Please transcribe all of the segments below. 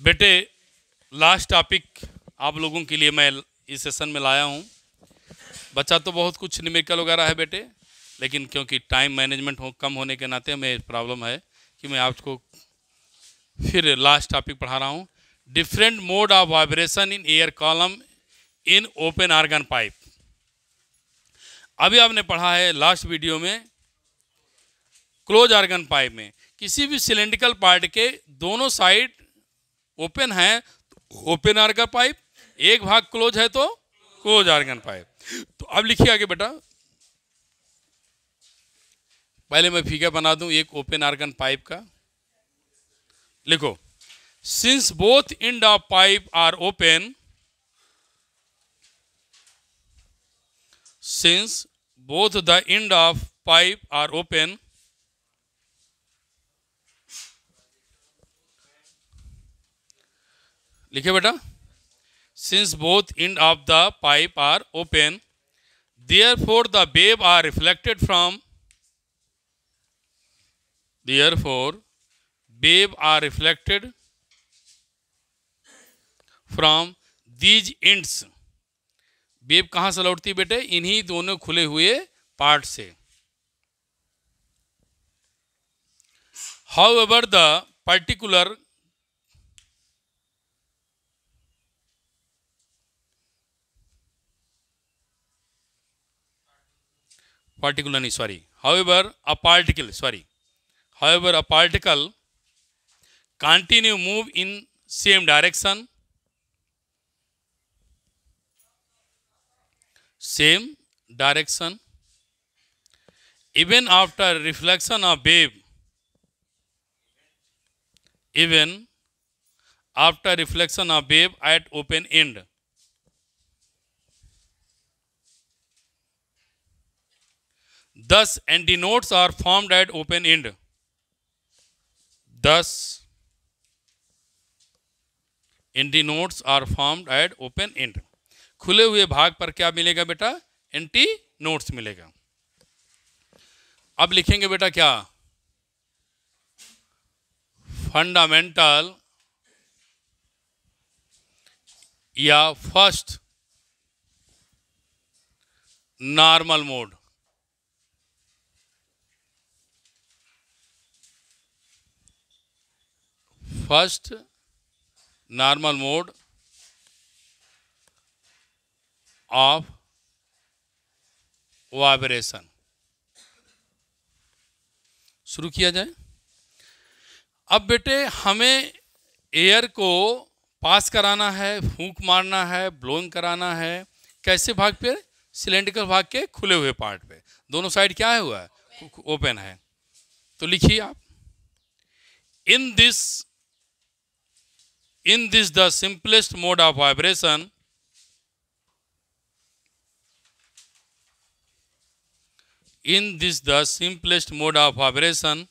बेटे last topic आप लोगों के लिए मैं इस सेशन में लाया हूँ। बच्चा तो बहुत कुछ न्यूमेरिकल वगैरह है बेटे, लेकिन क्योंकि टाइम मैनेजमेंट कम होने के नाते हमें प्रॉब्लम है कि मैं आपको फिर लास्ट टॉपिक पढ़ा रहा हूँ। Different mode of vibration in air column in open organ pipe. अभी आपने पढ़ा है लास्ट वीडियो में क्लोज आर्गन पाइप में किसी भी सिलेंड्रिकल पार्ट के दोनों साइड ओपन है तो ओपन आर्गन पाइप, एक भाग क्लोज है तो क्लोज आर्गन पाइप। तो अब लिखिए आगे बेटा, पहले मैं फिगर बना दूं एक ओपन आर्गन पाइप का। लिखो, since both end of pipe are open, since both the end of pipe are open, लिखे बेटा, since both end of the pipe are open, therefore the wave are reflected from, therefore wave are reflected from these ends। Wave कहां से लौटती बेटे? इन्हीं दोनों खुले हुए part से। हाउएवर द पर्टिकुलर नहीं sorry, however a particle, sorry, however a particle continue move in same direction, same direction even after reflection of wave, even after reflection of wave at open end। Thus antinodes are formed at open end, thus antinodes are formed at open end। खुले हुए भाग पर क्या मिलेगा बेटा? Anti nodes मिलेगा। अब लिखेंगे बेटा क्या? फंडामेंटल या first normal mode, first normal mode of vibration. शुरू किया जाए। अब बेटे हमें एयर को पास कराना है, फूंक मारना है, ब्लोइंग कराना है। कैसे भाग पे? सिलेंड्रिकल भाग के खुले हुए पार्ट पे। दोनों साइड क्या है हुआ है? ओपन है। तो लिखिए आप, in this the simplest mole of vibration, in this the simplest mode of vibration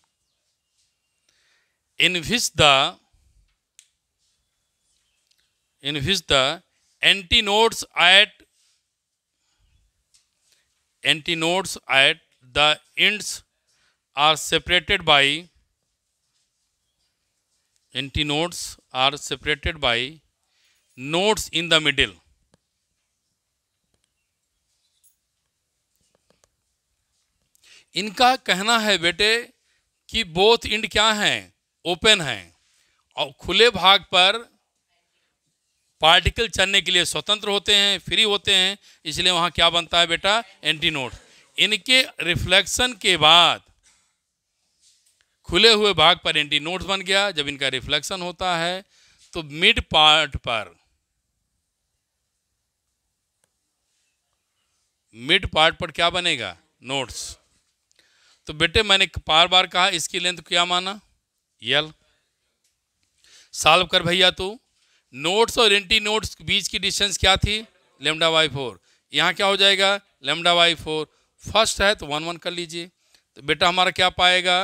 in which the antinodes at the ends are separated by nodes in the middle। इनका कहना है बेटे कि बोथ एंड क्या हैं? ओपन हैं, और खुले भाग पर पार्टिकल चलने के लिए स्वतंत्र होते हैं, फ्री होते हैं, इसलिए वहां क्या बनता है बेटा? एंटीनोड। इनके रिफ्लेक्शन के बाद खुले हुए भाग पर एंटीनोड बन गया। जब इनका रिफ्लेक्शन होता है तो मिड पार्ट पर क्या बनेगा? नोड्स। तो बेटे मैंने बार बार कहा इसकी लेंथ क्या माना? यल। सॉल्व कर भैया तू। नोड्स और एंटी नोड्स के बीच की डिस्टेंस क्या थी? λ/4। यहाँ क्या हो जाएगा? λ/4। फर्स्ट है तो 1 1 कर लीजिए। तो बेटा हमारा क्या पाएगा?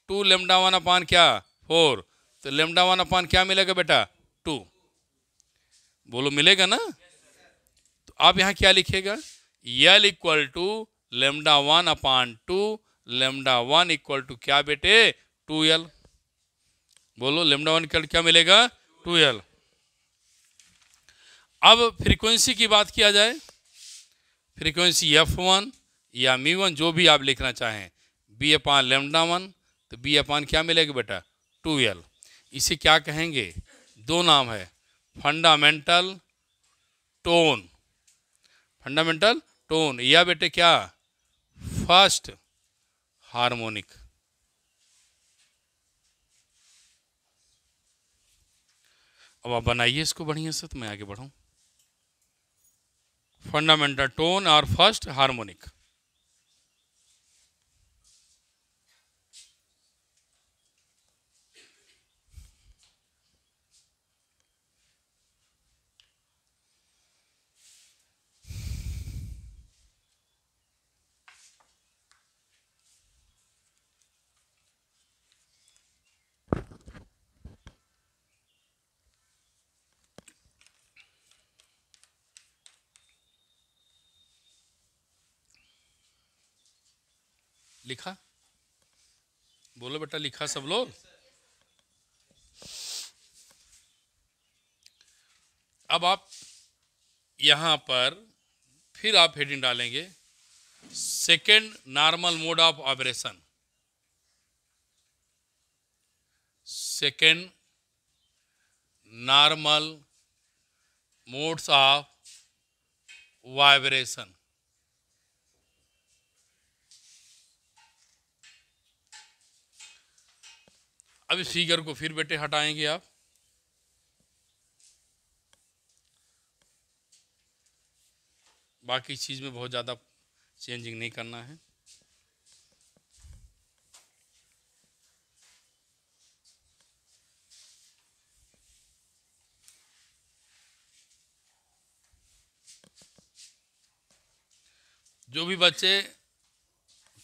2λ1 अपान क्या? 4। तो λ1 अपान क्या मिलेगा बेटा? 2। बोलो मिलेगा ना? तो आप यहाँ क्या लिखेगा? L equal to λ1 upon 2, λ1 equal to क्या बेटे? 2l। बोलो λ1 इक्वल क्या मिलेगा? 12। अब फ्रीक्वेंसी की बात किया जाए, फ्रीक्वेंसी F1 या μ1 जो भी आप लिखना चाहें, B/λ1, तो B/ क्या मिलेगा बेटा 12। इसे क्या कहेंगे, दो नाम है, फंडामेंटल टोन, फंडामेंटल टोन, या बेटे क्या फर्स्ट हार्मोनिक। अब आप बनाइए इसको बढ़िया से तो मैं आगे बढ़ूं। फंडामेंटल टोन और फर्स्ट हार्मोनिक। लिखा, बोलो बेटा लिखा सब लोग। अब आप यहां पर फिर आप हेडिंग डालेंगे, second normal mode of vibration, second normal modes of vibration. अब इस फिगर को फिर बेटे हटाएंगे आप, बाकी चीज में बहुत ज्यादा चेंजिंग नहीं करना है। जो भी बच्चे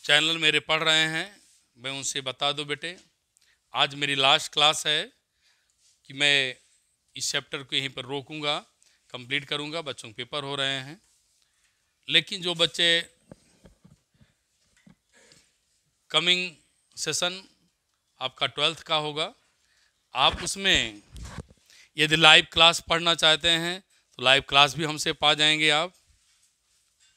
चैनल मेरे पढ़ रहे हैं, मैं उनसे बता दूं बेटे, आज मेरी लास्ट क्लास है कि मैं इस चैप्टर को यहीं पर रोकूंगा, कंप्लीट करूंगा, बच्चों के पेपर हो रहे हैं। लेकिन जो बच्चे कमिंग सेशन आपका 12th का होगा, आप उसमें यदि लाइव क्लास पढ़ना चाहते हैं तो लाइव क्लास भी हमसे पा जाएंगे आप।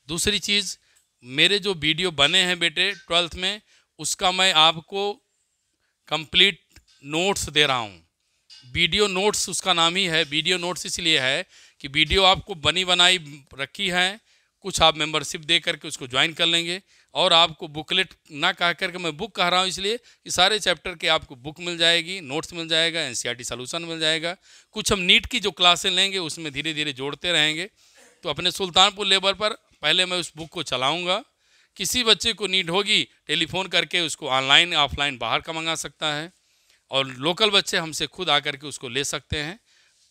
दूसरी चीज़, मेरे जो वीडियो बने हैं बेटे 12th में, उसका मैं आपको कंप्लीट नोट्स दे रहा हूँ। वीडियो नोट्स उसका नाम ही है, वीडियो नोट्स इसलिए है कि वीडियो आपको बनी बनाई रखी है, कुछ आप मेंबरशिप दे करके उसको ज्वाइन कर लेंगे, और आपको बुकलेट ना कह करके मैं बुक कह रहा हूँ इसलिए कि सारे चैप्टर के आपको बुक मिल जाएगी, नोट्स मिल जाएगा, एनसीईआरटी सॉल्यूशन मिल जाएगा। कुछ हम नीट की जो क्लासें लेंगे उसमें धीरे धीरे जोड़ते रहेंगे। तो अपने सुल्तानपुर लेवल पर पहले मैं उस बुक को चलाऊँगा। किसी बच्चे को नीड होगी टेलीफोन करके उसको ऑनलाइन ऑफलाइन बाहर का मंगा सकता है, और लोकल बच्चे हमसे खुद आकर के उसको ले सकते हैं,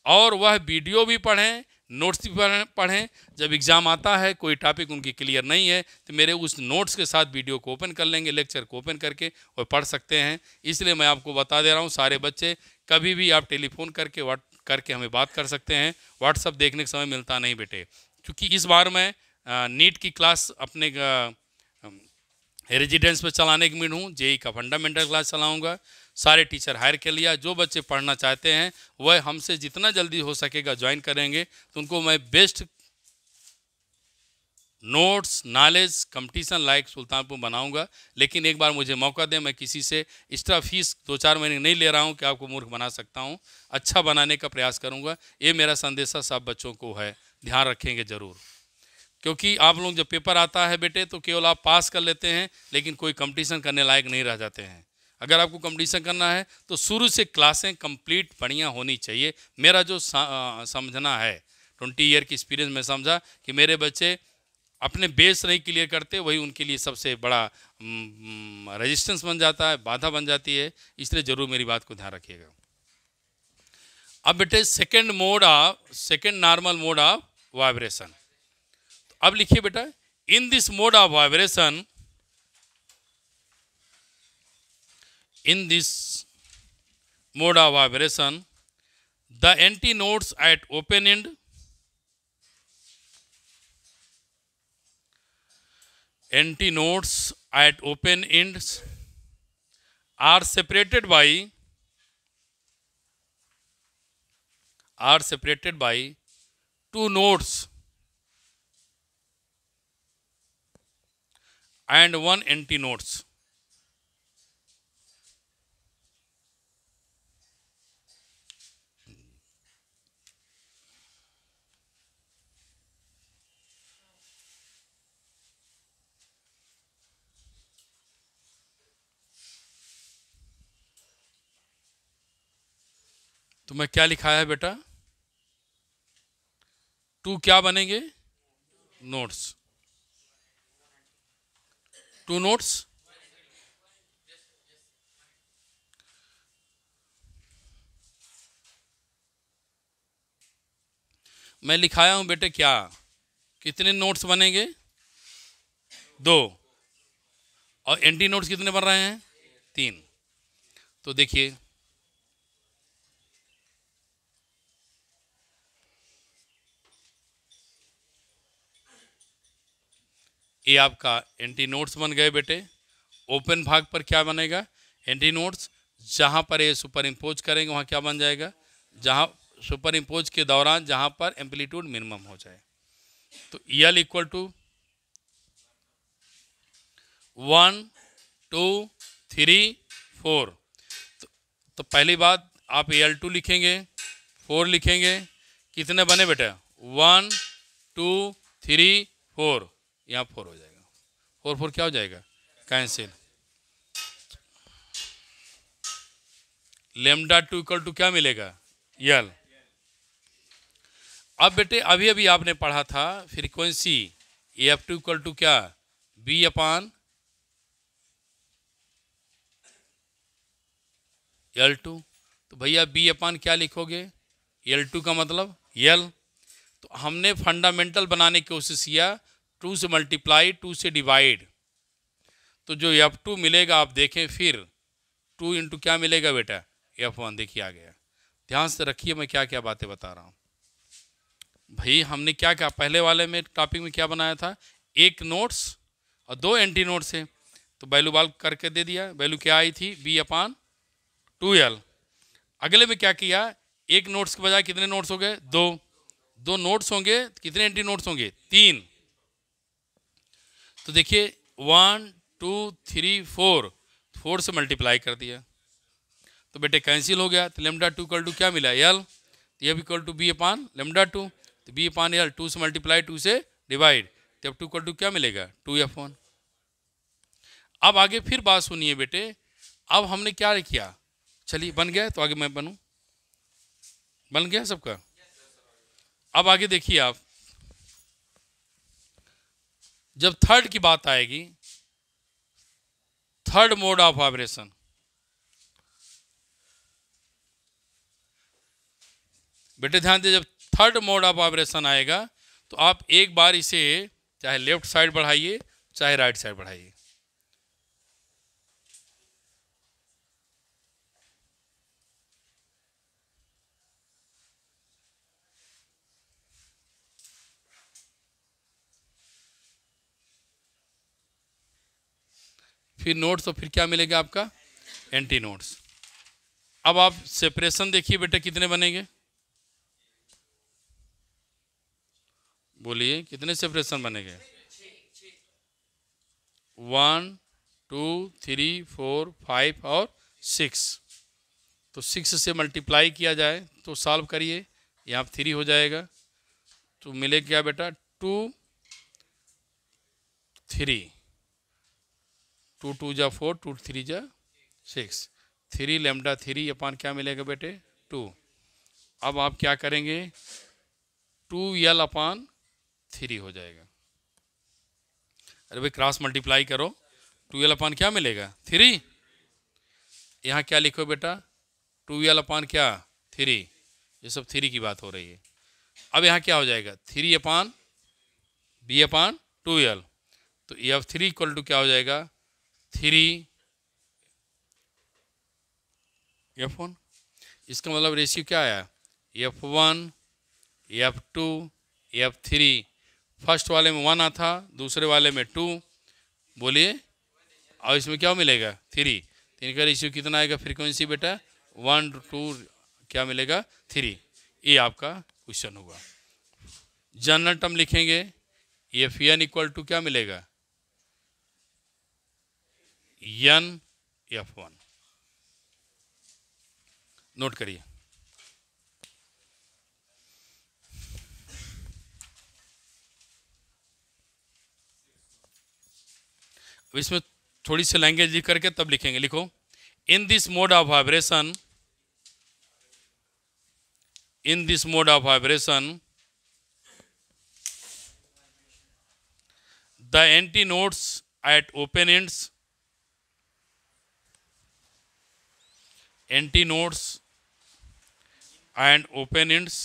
और वह वीडियो भी पढ़ें, नोट्स भी पढ़ें। जब एग्ज़ाम आता है, कोई टॉपिक उनकी क्लियर नहीं है, तो मेरे उस नोट्स के साथ वीडियो को ओपन कर लेंगे, लेक्चर को ओपन करके और पढ़ सकते हैं। इसलिए मैं आपको बता दे रहा हूँ, सारे बच्चे कभी भी आप टेलीफोन करके हमें बात कर सकते हैं। व्हाट्सअप देखने का समय मिलता नहीं बेटे, क्योंकि इस बार मैं नीट की क्लास अपने रेजिडेंस पे चलाने की उम्मीद हूँ। जेई का फंडामेंटल क्लास चलाऊँगा, सारे टीचर हायर कर लिया। जो बच्चे पढ़ना चाहते हैं वह हमसे जितना जल्दी हो सकेगा ज्वाइन करेंगे, तो उनको मैं best notes knowledge competition like Sultanpur बनाऊंगा। लेकिन एक बार मुझे मौका दें, मैं किसी से एक्स्ट्रा फीस 2-4 महीने नहीं ले रहा हूं कि आपको मूर्ख बना सकता हूं, अच्छा बनाने का प्रयास करूंगा। ये मेरा संदेशा सब बच्चों को है, ध्यान रखेंगे ज़रूर। क्योंकि आप लोग जब पेपर आता है बेटे तो केवल आप पास कर लेते हैं, लेकिन कोई कंपटीशन करने लायक नहीं रह जाते हैं। अगर आपको कंपटीशन करना है तो शुरू से क्लासें कंप्लीट बढ़िया होनी चाहिए। मेरा जो समझना है, 20 ईयर की एक्सपीरियंस में समझा कि मेरे बच्चे अपने बेस नहीं क्लियर करते, वही उनके लिए सबसे बड़ा रेजिस्टेंस बन जाता है, बाधा बन जाती है। इसलिए ज़रूर मेरी बात को ध्यान रखिएगा। अब बेटे second normal mode of vibration. अब लिखिए बेटा, in this mode of vibration, in this mode of vibration, the antinodes at open end ends are separated by are separated by two nodes and one empty nodes. तो मैं क्या लिखा है बेटा, to क्या बनेंगे, नोड्स, टू नोड्स। मैं लिखाया हूं बेटे क्या, कितने नोड्स बनेंगे, दो, और एंटी नोड्स कितने बन रहे हैं, तीन। तो देखिए ये आपका एंटी नोड्स बन गए बेटे। ओपन भाग पर क्या बनेगा, एंटी नोड्स। जहाँ पर ये सुपर इम्पोज करेंगे वहाँ क्या बन जाएगा, जहाँ सुपर इम्पोज के दौरान जहाँ पर एम्पलीट्यूड मिनिमम हो जाए। तो यल इक्वल टू 1 2 3 4। तो पहली बात आप L2 लिखेंगे, 4 लिखेंगे, कितने बने बेटा, 1 2 3 4, यहाँ 4 हो जाएगा, 4 4 क्या हो जाएगा, कैंसिल। लेमडा 2 इक्वल टू क्या मिलेगा, यल। अब बेटे अभी अभी आपने पढ़ा था फ्रीक्वेंसी AF2 इक्वल टू क्या, B अपान L2। तो भैया B अपान क्या लिखोगे, L2 का मतलब L। तो हमने फंडामेंटल बनाने की कोशिश किया, 2 से मल्टीप्लाई 2 से डिवाइड, तो जो F2 मिलेगा आप देखें, फिर 2 इंटू क्या मिलेगा बेटा, F1। देखिए आ गया। ध्यान से रखिए मैं क्या क्या बातें बता रहा हूँ। भाई हमने क्या क्या पहले वाले में टॉपिक में क्या बनाया था, एक नोट्स और दो एंटी नोट्स है, तो वैल्यू बाल करके दे दिया। वैल्यू क्या आई थी, B अपान 2L। अगले में क्या किया, एक नोट्स के बजाय कितने नोट्स हो गए, दो, दो नोट्स होंगे, कितने एंटी नोट्स होंगे, तीन। तो देखिए 1 2 3 4, 4 से मल्टीप्लाई कर दिया तो बेटे कैंसिल हो गया। तो लेमडा 2 इक्वल टू क्या मिला, L। तो ये भी equal to B upon lambda 2, तो B अपान L, 2 से मल्टीप्लाई 2 से डिवाइड, तब 2 इक्वल टू क्या मिलेगा, 2F1। अब आगे फिर बात सुनिए बेटे, अब हमने क्या किया, चलिए बन गया तो आगे मैं बनूं, बन गया सबका। अब आगे देखिए आप, जब थर्ड की बात आएगी, थर्ड मोड ऑफ ऑपरेशन, बेटे ध्यान दे, जब थर्ड मोड ऑफ ऑपरेशन आएगा तो आप एक बार इसे चाहे लेफ्ट साइड बढ़ाइए चाहे राइट साइड बढ़ाइए। फिर नोट्स, तो फिर क्या मिलेगा आपका, एंटी नोट्स। अब आप सेपरेशन देखिए बेटे कितने बनेंगे, बोलिए कितने सेपरेशन बनेंगे, 1 2 3 4 5 और 6। तो 6 से मल्टीप्लाई किया जाए तो सॉल्व करिए, यहाँ 3 हो जाएगा, तो मिलेगा क्या बेटा, 2 3, 2 2 जा 4, 2 3 जा 6, 3 लेमडा 3 अपान क्या मिलेगा बेटे, 2। अब आप क्या करेंगे, 2L अपान 3 हो जाएगा। अरे भाई क्रॉस मल्टीप्लाई करो, 2L अपान क्या मिलेगा, 3। यहाँ क्या लिखो बेटा, 2L अपान क्या, 3। ये सब 3 की बात हो रही है। अब यहाँ क्या हो जाएगा, 3 अपान B अपान 2L। तो F3 इक्वल टू क्या हो जाएगा, 3 F1। इसका मतलब रेशियो क्या आया, F1 F2 F3। फर्स्ट वाले में 1 आता, दूसरे वाले में 2, बोलिए, और इसमें क्या मिलेगा, 3। तो इनका रेशियो कितना आएगा, फ्रीक्वेंसी बेटा 1 2 क्या मिलेगा, 3। ये आपका क्वेश्चन होगा। जनरल टर्म लिखेंगे, एफ एन इक्वल टू क्या मिलेगा, एन एफ वन। नोट करिए। इसमें थोड़ी सी लैंग्वेज लिख करके तब लिखेंगे। लिखो, in this mode of vibration, in this mode of vibration, the antinodes at open ends, antinodes and open ends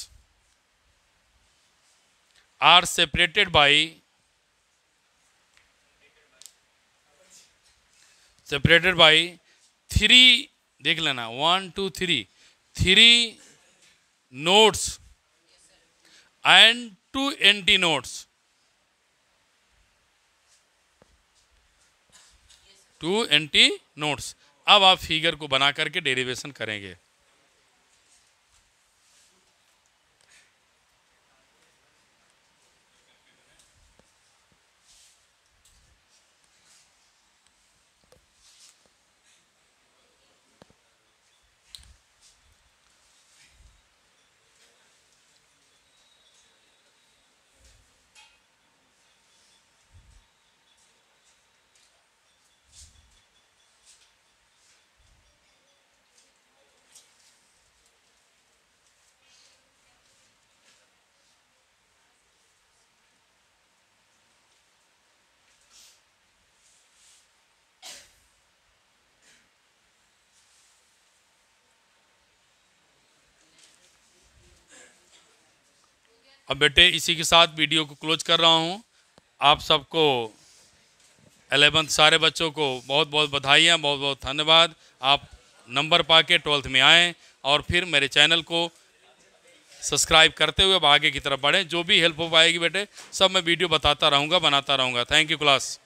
are separated by three, देख लेना, 1 2 3, 3 nodes and 2 antinodes, 2 antinodes। अब आप फिगर को बना करके डेरिवेशन करेंगे। अब बेटे इसी के साथ वीडियो को क्लोज कर रहा हूँ। आप सबको 11th सारे बच्चों को बहुत बहुत बधाइयाँ, बहुत बहुत धन्यवाद। आप नंबर पाके 12th में आएँ और फिर मेरे चैनल को सब्सक्राइब करते हुए अब आगे की तरफ बढ़ें। जो भी हेल्प हो पाएगी बेटे सब मैं वीडियो बताता रहूँगा, बनाता रहूँगा। Thank you class.